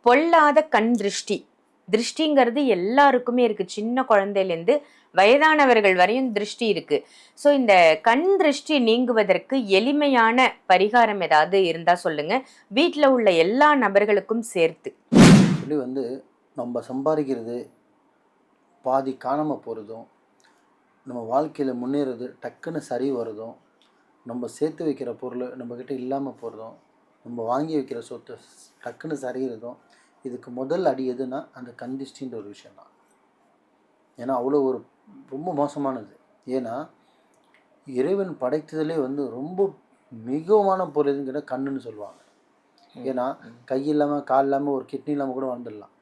பொல்லாத கண் திருஷ்டி. திருஷ்டிங்கிறது எல்லாருக்குமே இருக்கு. சின்ன குழந்தையிலேருந்து வயதானவர்கள் வரையும் திருஷ்டி இருக்கு. ஸோ இந்த கண் திருஷ்டி நீங்குவதற்கு எளிமையான பரிகாரம் ஏதாவது இருந்தா சொல்லுங்க, வீட்டில் உள்ள எல்லா நபர்களுக்கும் சேர்த்து. வந்து நம்ம சம்பாதிக்கிறது பாதி காணாமல் போகிறதும், நம்ம வாழ்க்கையில் முன்னேறது டக்குன்னு சரி வருதும், நம்ம சேர்த்து வைக்கிற பொருள் நம்மக்கிட்ட இல்லாமல் போகிறதும், நம்ம வாங்கி வைக்கிற சொத்தை டக்குன்னு சரிகிறதும், இதுக்கு முதல் அடி எதுனா அந்த கந்திஷ்டின்ற ஒரு விஷயந்தான். ஏன்னா அவ்வளோ ஒரு ரொம்ப மோசமானது. ஏன்னா இறைவன் படைத்ததிலே ரொம்ப மிகமான பொருள் எதுன்னு கேட்டால் கண்ணுன்னு சொல்லுவாங்க. ஏன்னா கை இல்லாமல் கால் இல்லாமல் ஒரு கிட்னி இல்லாமல் கூட வாழ்ந்துடலாம்.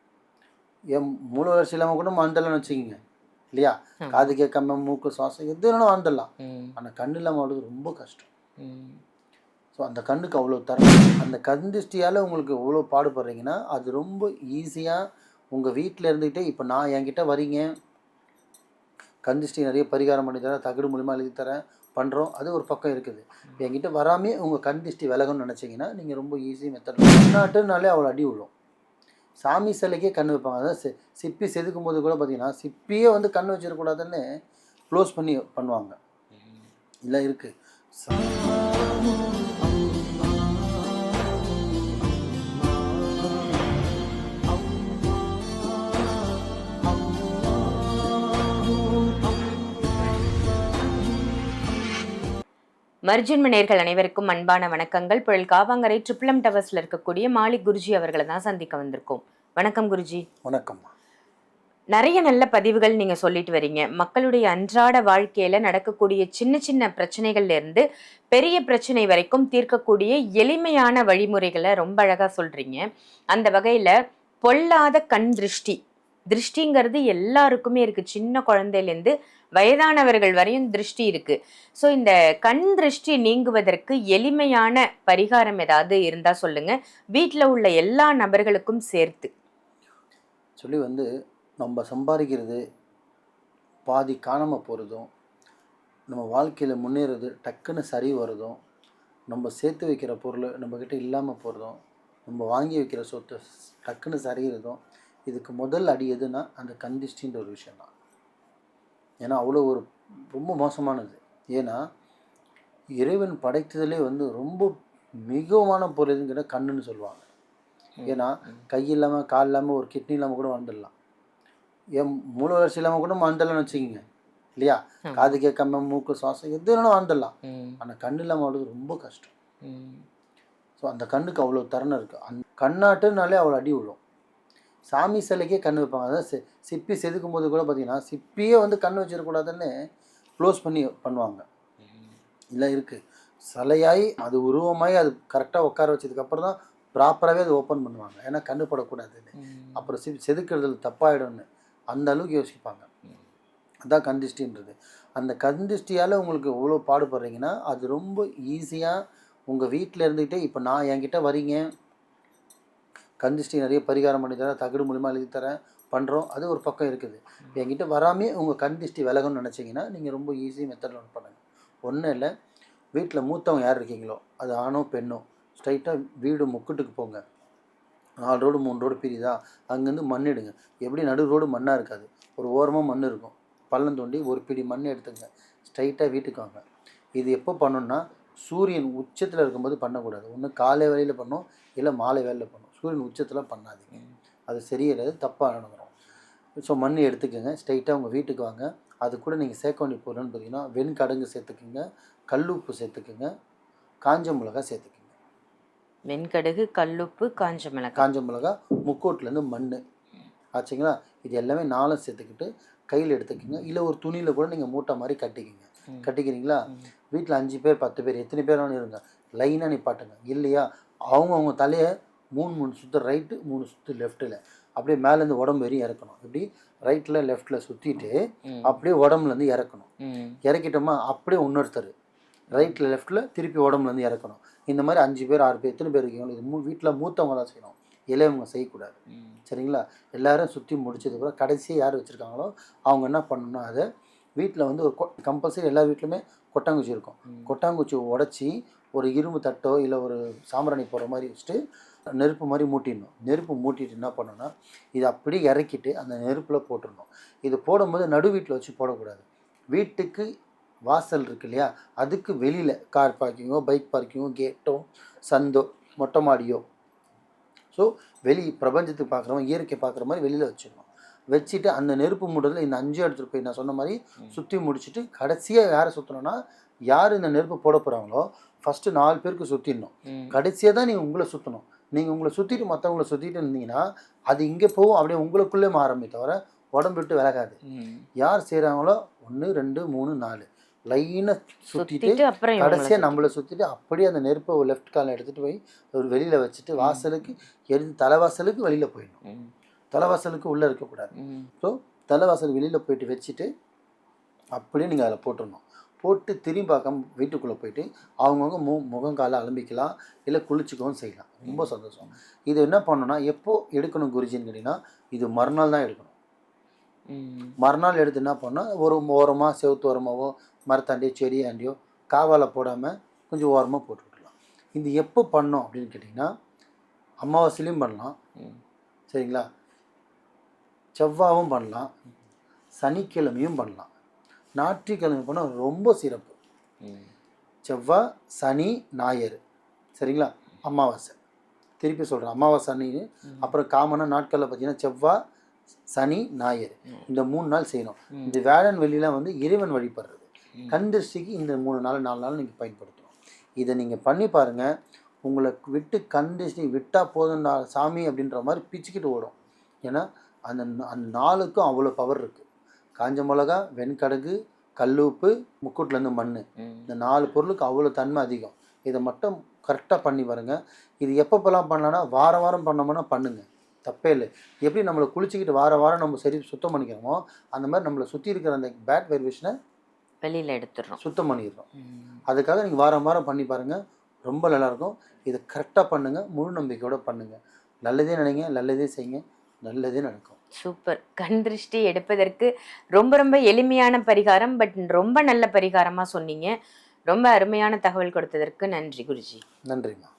என் மூளை வளர்ச்சி இல்லாமல் கூட வாழ்ந்துடலாம்னு வச்சுக்கிங்க இல்லையா? காது கேட்காம மூக்கு சுவாசம் எது வேணாலும் வாழ்ந்துடலாம். ஆனால் கண் இல்லாமல் வாழ்றது ரொம்ப கஷ்டம். ஸோ அந்த கண்ணுக்கு அவ்வளோ தரம். அந்த கண் திருஷ்டியால் உங்களுக்கு எவ்வளோ பாடுபடுறீங்கன்னா அது ரொம்ப ஈஸியாக உங்கள் வீட்டில் இருந்துக்கிட்டே இப்போ நான் என்கிட்ட வரீங்க, கண் திருஷ்டி நிறைய பரிகாரம் பண்ணி தரேன், தகடு மூலிமா எழுதி தரேன், பண்ணுறோம், அது ஒரு பக்கம் இருக்குது. என்கிட்ட வராமே உங்கள் கண் திருஷ்டி விலகும்னு நினச்சிங்கன்னா நீங்கள் ரொம்ப ஈஸி மெத்தட். நாட்டுனாலே அவ்வளோ அடி விழும். சாமி சிலைக்கே கண் வைப்பாங்க. அதாவது சிப்பி செதுக்கும் போது கூட பார்த்தீங்கன்னா சிப்பியே கண் வச்சிடக்கூடாதுன்னு க்ளோஸ் பண்ணி பண்ணுவாங்க. இல்லை இருக்குது. மர்ஜுன்ம நேயர்கள் அனைவருக்கும் அன்பான வணக்கங்கள். புழல் காவாங்கரை ட்ரிபிள் டவர்ஸ்ல இருக்கக்கூடிய மாலிக் குருஜி அவர்களை தான் சந்திக்க வந்திருக்கோம். வணக்கம் குருஜி. வணக்கம். நிறைய நல்ல பதிவுகள் நீங்க சொல்லிட்டு வரீங்க. மக்களுடைய அன்றாட வாழ்க்கையில நடக்கக்கூடிய சின்ன சின்ன பிரச்சனைகள்ல இருந்து பெரிய பிரச்சனை வரைக்கும் தீர்க்கக்கூடிய எளிமையான வழிமுறைகளை ரொம்ப அழகா சொல்றீங்க. அந்த வகையில பொல்லாத கண் திருஷ்டி. திருஷ்டிங்கிறது எல்லாருக்குமே இருக்கு. சின்ன குழந்தையிலேருந்து வயதானவர்கள் வரையும் திருஷ்டி இருக்கு. ஸோ இந்த கண் திருஷ்டி நீங்குவதற்கு எளிமையான பரிகாரம் ஏதாவது இருந்தா சொல்லுங்க, வீட்டில் உள்ள எல்லா நபர்களுக்கும் சேர்த்து. நம்ம சம்பாதிக்கிறது பாதி காணாமல் போகிறதும், நம்ம வாழ்க்கையில் முன்னேறது டக்குன்னு சரி வருதும், நம்ம சேர்த்து வைக்கிற பொருள் நம்மக்கிட்ட இல்லாமல் போகிறதும், நம்ம வாங்கி வைக்கிற சொத்தை டக்குன்னு சரிகிறதும், இதுக்கு முதல் அடி எதுனா அந்த கந்திஷ்டின்ற ஒரு விஷயந்தான். ஏன்னா அவ்வளோ ஒரு ரொம்ப மோசமானது. ஏன்னா இறைவன் படைத்ததிலே ரொம்ப மிகமான பொருள் எதுன்னு கேட்டால் கண்ணுன்னு சொல்லுவாங்க. ஏன்னா கை இல்லாமல் கால் இல்லாமல் ஒரு கிட்னி இல்லாமல் கூட வாழ்ந்துடலாம். என் மூளை வளர்ச்சி இல்லாமல் கூட வாழ்ந்துடலாம்னு வச்சுக்கிங்க இல்லையா? காது கேட்காம மூக்கு சுவாசம் எது வேணாலும் வாழ்ந்துடலாம். ஆனால் கண் இல்லாமல் வாழ்றது ரொம்ப கஷ்டம். ஸோ அந்த கண்ணுக்கு அவ்வளோ தருணம் இருக்குது. அந்த கண்ணாட்டுனாலே அவ்வளோ அடி விழும். சாமி சிலைக்கே கண் வைப்பாங்க. அதாவது சிப்பி செதுக்கும் போது கூட பார்த்தீங்கன்னா சிப்பியே கண் வச்சிடக்கூடாதுன்னு க்ளோஸ் பண்ணி பண்ணுவாங்க. இல்லை இருக்குது. சிலையாகி அது உருவமாகி அது கரெக்டாக உட்கார வச்சதுக்கப்புறம் தான் ப்ராப்பராகவே அது ஓப்பன் பண்ணுவாங்க. ஏன்னா கண்ணு படக்கூடாதுன்னு. அப்புறம் செதுக்கிறதுல தப்பாயிடும்னு அந்த அளவுக்கு யோசிப்பாங்க. அதுதான் கந்திஷ்டின்றது. அந்த கந்திஷ்டியால் உங்களுக்கு எவ்வளோ பாடுபடுறீங்கன்னா அது ரொம்ப ஈஸியாக உங்கள் வீட்டில் இருந்துக்கிட்டே இப்போ நான் என்கிட்ட வரீங்க, கந்திஷ்டி நிறைய பரிகாரம் பண்ணி தரேன், தகடு மூலிமா எழுதி தரேன், பண்ணுறோம், அது ஒரு பக்கம் இருக்குது. என்கிட்ட வராமே உங்கள் கந்திஷ்டி விலகும்னு நினச்சிங்கன்னா நீங்கள் ரொம்ப ஈஸி மெத்தடில் ஒன்று பண்ணுங்கள். ஒன்றும் இல்லை, வீட்டில் மூத்தவங்க யார் இருக்கீங்களோ அது ஆணோ பெண்ணோ ஸ்ட்ரைட்டாக வீடு முக்குட்டுக்கு போங்க. 4 ரோடு 3 ரோடு பிரியுதா, அங்கேருந்து மண் எடுங்க. எப்படி நடு ரோடு மண்ணாக இருக்காது, ஒரு ஓரமாக மண் இருக்கும். பள்ளம் தோண்டி ஒரு பிடி மண் எடுத்துங்க, ஸ்ட்ரைட்டாக வீட்டுக்கு வாங்க. இது எப்போ பண்ணணுன்னா சூரியன் உச்சத்தில் இருக்கும்போது பண்ணக்கூடாது. ஒன்று காலை வேலையில் பண்ணணும், இல்லை மாலை வேலையில் பண்ணணும். சூரியன் உச்சத்தில் பண்ணாதீங்க, அது சரியில்லை, தப்பாக நடந்துடும். ஸோ மண் எடுத்துக்கோங்க, ஸ்ட்ரைட்டாக உங்கள் வீட்டுக்கு வாங்க. அது கூட நீங்கள் சேர்க்க வேண்டிய பொருள்னு பார்த்தீங்கன்னா வெண்கடங்கு சேர்த்துக்குங்க, கல்லுப்பு சேர்த்துக்குங்க, காஞ்ச மிளகா சேர்த்துக்குங்க. வெண்கடுகு, கல்லுப்பு, காஞ்ச மிளகா, முக்கோட்டிலேருந்து மண் ஆச்சுங்களா? இது எல்லாமே 4 சேர்த்துக்கிட்டு கையில் எடுத்துக்கோங்க. இல்லை ஒரு துணியில் கூட நீங்கள் மூட்டை மாதிரி கட்டிக்கிங்க. கட்டிக்கிறீங்களா? வீட்டில் 5 பேர் 10 பேர் எத்தனை பேர் வேணும் இருங்க, லைனாக நிப்பாட்டுங்க. இல்லையா அவங்க தலையை 3 சுற்று ரைட்டு, 3 சுற்று லெஃப்ட்டில், அப்படியே மேலேருந்து உடம்பு வரையும் இறக்கணும். இப்படி ரைட்டில் லெஃப்ட்டில் சுற்றிட்டு அப்படியே உடம்புலேருந்து இறக்கணும். இறக்கிட்டோமா அப்படியே இன்னொருத்தர் ரைட்டில் லெஃப்ட்டில் திருப்பி உடம்புலேருந்து இறக்கணும். இந்த மாதிரி 5 பேர் 6 பேர் எத்தனை பேர் இருக்கீங்களோ இது வீட்டில் மூத்தவங்க தான் செய்யணும், இளையவங்க செய்யக்கூடாது. சரிங்களா? எல்லோரும் சுற்றி முடிச்சதுக்கப்புறம் கடைசியாக யார் வச்சுருக்காங்களோ அவங்க என்ன பண்ணணும்னா அதை வீட்டில் ஒரு கம்பல்சரி எல்லா வீட்லையுமே கொட்டாங்குச்சி இருக்கும். கொட்டாங்குச்சி உடச்சி ஒரு இரும்பு தட்டோ இல்லை ஒரு சாம்பிராணி போடுற மாதிரி வச்சுட்டு நெருப்பு மாதிரி மூட்டிடணும். நெருப்பு மூட்டிட்டு என்ன பண்ணணும்னா இதை அப்படியே இறக்கிட்டு அந்த நெருப்பில் போட்டுடணும். இது போடும்போது நடு வீட்டில் வச்சு போடக்கூடாது. வீட்டுக்கு வாசல் இருக்கு இல்லையா, அதுக்கு வெளியில் கார் பார்க்கிங்கோ, பைக் பார்க்கிங்கோ, கேட்டோ, சந்தோ, மொட்டை மாடியோ, ஸோ பிரபஞ்சத்துக்கு பார்க்குறவங்க இயற்கை பார்க்குற மாதிரி வெளியில் வச்சிடணும். வச்சுட்டு அந்த நெருப்பு மூட்டத்தில் இந்த 5 எடுத்துகிட்டு போய் நான் சொன்ன மாதிரி சுற்றி முடிச்சுட்டு கடைசியாக யாரை சுற்றணும்னா, யார் இந்த நெருப்பு போட போகிறாங்களோ ஃபஸ்ட்டு 4 பேருக்கு சுற்றிடணும். கடைசியாக தான் நீங்கள் உங்களை சுற்றணும். நீங்கள் உங்களை சுற்றிட்டு மற்றவங்கள சுற்றிட்டு இருந்தீங்கன்னா அது இங்கே போகும், அப்படியே உங்களுக்குள்ளே மாறமே தவிர உடம்பு விட்டு விலகாது. யார் செய்கிறாங்களோ 1 2 3 4 லைனாக சுற்றிட்டு கடைசியாக நம்மளை சுற்றிட்டு அப்படியே அந்த நெருப்பை ஒரு லெஃப்ட் காலில் எடுத்துகிட்டு போய் ஒரு வெளியில் வச்சுட்டு வாசலுக்கு தலைவாசலுக்கு வெளியில் போயிடணும். தலைவாசலுக்கு உள்ளே இருக்கக்கூடாது. ஸோ தலைவாசல் வெளியில் போயிட்டு வச்சுட்டு அப்படியே நீங்கள் அதில் போட்டுடணும். போட்டு திரும்பி பார்க்காம வீட்டுக்குள்ளே போயிட்டு அவங்கவுங்க முகம் காலை அலம்பிக்கலாம், இல்லை குளிச்சுக்கவும் செய்யலாம். ரொம்ப சந்தோஷம். இது என்ன பண்ணணும்னா எப்போ எடுக்கணும் குருஜின்னு கேட்டிங்கன்னா, இது மறுநாள் தான் எடுக்கணும். மறுநாள் எடுத்து என்ன பண்ணால் ஒரு ஓரமாக செவுத்து ஓரமாவோ மரத்தாண்டியோ செடி ஆண்டியோ காவாலை போடாமல் கொஞ்சம் ஓரமாக போட்டு விட்டுலாம். இது எப்போ பண்ணோம் அப்படின்னு கேட்டிங்கன்னா, அமாவாசையிலையும் பண்ணலாம், சரிங்களா, செவ்வாயும் பண்ணலாம், சனிக்கிழமையும் பண்ணலாம். ஞாயிற்றுக்கிழமை பண்ணால் ரொம்ப சிறப்பு. செவ்வாய், சனி, ஞாயிறு, சரிங்களா, அமாவாசை. திருப்பி சொல்கிறேன், அமாவாசை சனி. அப்புறம் காமனாக நாட்களில் பார்த்தீங்கன்னா செவ்வாய், சனி, ஞாயிறு, இந்த 3 நாள் செய்யணும். இந்த வேளன் வெள்ளிலாம் வந்து இறைவன் வழிபடுறது. கண் திருஷ்டிக்கு இந்த 3 நாள் 4 நாள் நீங்கள் பயன்படுத்தணும். இதை நீங்கள் பண்ணி பாருங்கள். உங்களை விட்டு கண் திருஷ்டி விட்டால் போதும் சாமி அப்படின்ற மாதிரி பிச்சுக்கிட்டு ஓடும். ஏன்னா அந்த அந்த நாளுக்கும் அவ்வளோ பவர் இருக்குது. காஞ்ச மிளகா, வெண்கடுகு, கல்லுப்பு, முக்கூட்டிலேருந்து மண், இந்த 4 பொருளுக்கு அவ்வளோ தன்மை அதிகம். இதை மட்டும் கரெக்டாக பண்ணி பாருங்க. இது எப்பப்போலாம் பண்ணலான்னா வாரம் பண்ணோம்னா பண்ணுங்கள், தப்பே இல்லை. எப்படி நம்மளை குளிச்சுக்கிட்டு வாரம் நம்ம சரி சுத்தம் பண்ணிக்கிறோமோ அந்த மாதிரி நம்மளை சுற்றி இருக்கிற அந்த பேட் வைப்ரேஷனை வெளியில் எடுத்துடுறோம், சுத்தம் பண்ணிடுறோம். அதுக்காக நீங்கள் வாரம் பண்ணி பாருங்கள், ரொம்ப நல்லாயிருக்கும். இதை கரெக்டாக பண்ணுங்கள், முழு நம்பிக்கையோடு பண்ணுங்கள். நல்லதே நினைங்க, நல்லதே செய்யுங்க, நல்லதே நடக்கும். சூப்பர். கண் திருஷ்டி எடுப்பதற்கு ரொம்ப எளிமையான பரிகாரம், பட் ரொம்ப நல்ல பரிகாரமாக சொன்னீங்க. ரொம்ப அருமையான தகவல் கொடுத்ததற்கு நன்றி குருஜி. நன்றிம்மா.